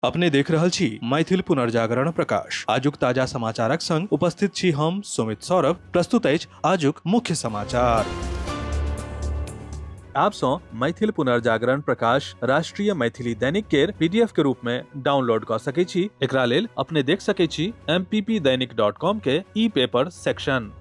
अपने देख रहल छी मैथिल पुनर्जागरण प्रकाश। आजुक ताजा समाचारक संग उपस्थित छी हम सुमित सौरभ। प्रस्तुत अछि आजुक मुख्य समाचार। आप सो मैथिल पुनर्जागरण प्रकाश राष्ट्रीय मैथिली दैनिक केर पीडीएफ के रूप में डाउनलोड कर सकै छी। एकरा लेल अपने देख सकै छी mppdainik.com के ई पेपर सेक्शन।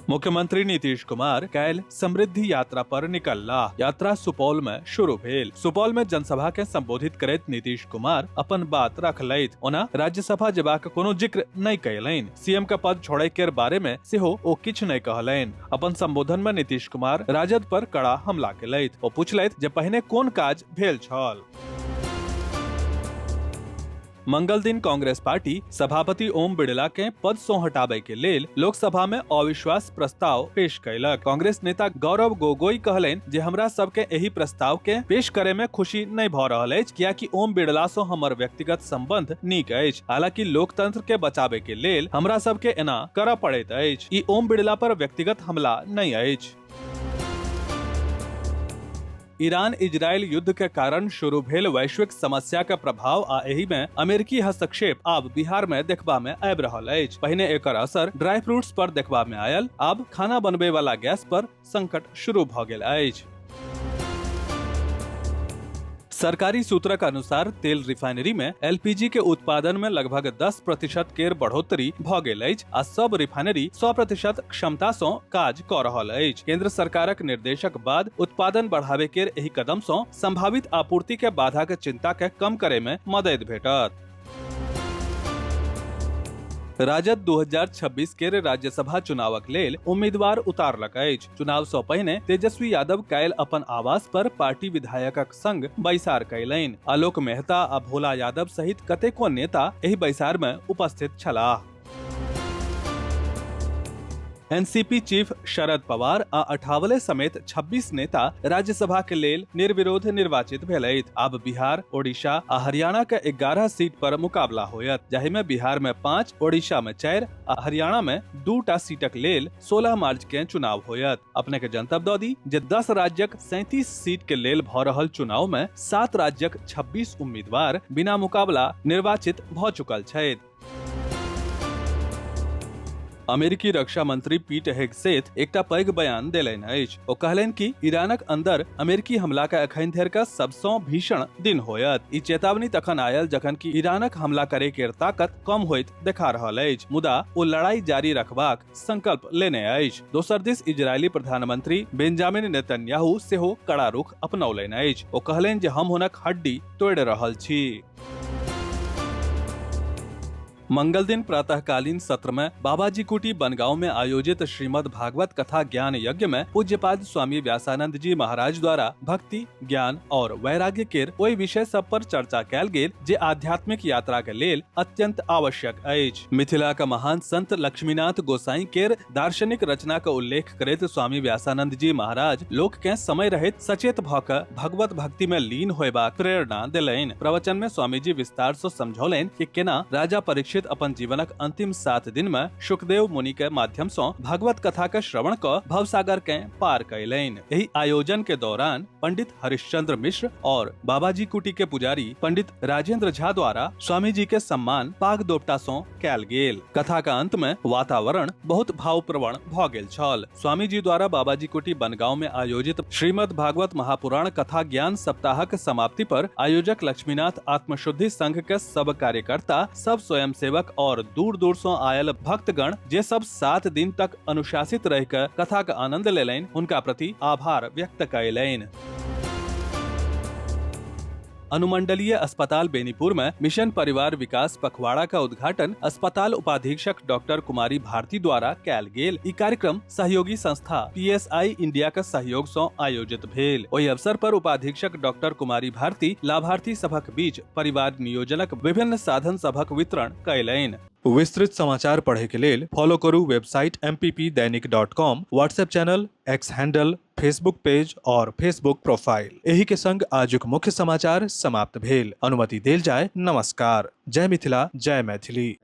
मुख्यमंत्री नीतीश कुमार काल्हि समृद्धि यात्रा पर निकलला। यात्रा सुपौल में शुरू भेल। सुपौल में जनसभा के संबोधित करैत नीतीश कुमार अपन बात रखलैथ। ओना राज्यसभा जेबाक कोनो जिक्र नहि कयलनि। सीएम के पद छोड़ै के बारे में सेहो ओ किछु नहि कहलनि। अपन संबोधन में नीतीश कुमार राजद पर कड़ा हमला केलैथ। ओ पुछलैथ जे पहिने कोन काज भेल छल। मंगल दिन कांग्रेस पार्टी सभापति ओम बिड़ला के पद से हटाबै के लेल लोकसभा में अविश्वास प्रस्ताव पेश कयलक। कांग्रेस नेता गौरव गोगोई कहलनि जे हमरा सबके एही प्रस्ताव के पेश करे में खुशी नहि भ रहल अछि, कियाकि ओम बिड़ला से हमर व्यक्तिगत संबंध नीक अछि। हालांकि लोकतंत्र के बचाबै के लेल हमरा सबके एना करऽ पड़ैत अछि। ई ओम बिड़ला पर व्यक्तिगत हमला नहि अछि। ईरान इजरायल युद्ध के कारण शुरू भेल वैश्विक समस्या के प्रभाव आ एही में अमेरिकी हस्तक्षेप आब बिहार में देखबा में आबि रहल अछि। पहिने एकर असर ड्राई फ्रूट्स पर देखबा में आयल, आब खाना बनबे वाला गैस पर संकट शुरू भ गेल अछि। सरकारी सूत्रक अनुसार तेल रिफाइनरी में एलपीजी के उत्पादन में लगभग 10% केर बढ़ोतरी भ गेल अछि आ सब रिफाइनरी 100% क्षमता सँ काज क रहल अछि। केंद्र सरकारक निर्देशक बाद उत्पादन बढ़ावे केर एही कदम सँ संभावित आपूर्ति के बाधा के चिंता के कम करे में मदद भेटत। राजद 2026 के राज्यसभा चुनावक लेल उम्मीदवार उतारलक अछि। चुनाव सँ पहिने तेजस्वी यादव काल्हि अपन आवास पर पार्टी विधायकक संग बैसार कयलनि। आलोक मेहता आ भोला यादव सहित कतेको नेता एहि बैसार में उपस्थित छलाह। एनसीपी चीफ शरद पवार आ अठावले समेत 26 नेता राज्यसभा के लेल निर्विरोध निर्वाचित भेलैथ। आब बिहार, ओडिशा आ हरियाणा के 11 सीट पर मुकाबला होयत, जाहि में बिहार में 5, ओडिशा में 4 आ हरियाणा में 2टा सीटक लेल 16 मार्च के चुनाव होयत। अपने के जनतब दऽ दी जे 10 राज्यक 37 सीट के लेल भ रहल चुनाव में 7 राज्यक 26 उम्मीदवार बिना मुकाबला निर्वाचित भ चुकल छथि। अमेरिकी रक्षा मंत्री पीट हेगसेथ एकटा पैघ बयान देलनि अछि। ओ कहलनि कि ईरानक अंदर अमेरिकी हमला के अखन धरि के सबसँ भीषण दिन होयत। ई चेतावनी तखन आयल जखन कि ईरानक हमला करे के ताकत कम होइत देखा रहल अछि, मुदा ओ लड़ाई जारी रखबाक संकल्प लेने अछि। दोसर दिस इजरायली प्रधानमंत्री बेंजामिन नेतन्याहू सेहो कड़ा रुख अपनौलनि अछि। ओ कहलनि जे हम हुनक हड्डी तोड़ि रहल छी। मंगल दिन प्रातःकालीन सत्र में बाबाजी कुटी बनगांव में आयोजित श्रीमद् भागवत कथा ज्ञान यज्ञ में पूज्यपाद स्वामी व्यासानंद जी महाराज द्वारा भक्ति, ज्ञान और वैराग्य केर ओहि विषय सब पर चर्चा कैल गेल जे आध्यात्मिक यात्रा के लेल अत्यंत आवश्यक अछि। मिथिला का महान संत लक्ष्मीनाथ गोसाई केर दार्शनिक रचना का उल्लेख करैत स्वामी व्यासानंद जी महाराज लोक के समय रहित सचेत भ क भगवत भक्ति में लीन होयबाक प्रेरणा देलनि। प्रवचन में स्वामी जी विस्तार से समझौलनि कि केना राजा परीक्षित अपन जीवनक अंतिम 7 दिन में सुखदेव मुनि के माध्यम से भागवत कथा के श्रवण क भवसागर के पार कयलनि। एही आयोजन के दौरान पंडित हरिश्चंद्र मिश्र और बाबाजी कुटी के पुजारी पंडित राजेंद्र झा द्वारा स्वामी जी के सम्मान पाग दोपटा से कैल गेल। कथा का अंत में वातावरण बहुत भावप्रवण भ गेल छल। स्वामी जी द्वारा बाबाजी कुटी बनगांव में आयोजित श्रीमद् भागवत महापुराण कथा ज्ञान सप्ताहक समाप्ति पर आयोजक लक्ष्मीनाथ आत्मशुद्धि संघ के सब कार्यकर्ता, सब स्वयं सेवक और दूर दूर से आयल भक्तगण जे सब 7 दिन तक अनुशासित रह कर कथा का आनंद लेलनि, उनका प्रति आभार व्यक्त कयलनि। अनुमंडलीय अस्पताल बेनीपुर में मिशन परिवार विकास पखवाड़ा का उद्घाटन अस्पताल उपाधीक्षक डॉक्टर कुमारी भारती द्वारा कैल गेल। ई कार्यक्रम सहयोगी संस्था पीएसआई इंडिया का सहयोग से आयोजित भेल। ओहि अवसर पर उपाधीक्षक डॉक्टर कुमारी भारती लाभार्थी सभक बीच परिवार नियोजनक विभिन्न साधन सभक वितरण कयलनि। विस्तृत समाचार पढ़े के लेल फॉलो करू website mppdainik.com, WhatsApp channel, x handle, Facebook page और फेसबुक प्रोफाइल। एही के संग आजुक मुख्य समाचार समाप्त भेल। अनुमति देल जाय। नमस्कार। जय मिथिला, जय मैथिली।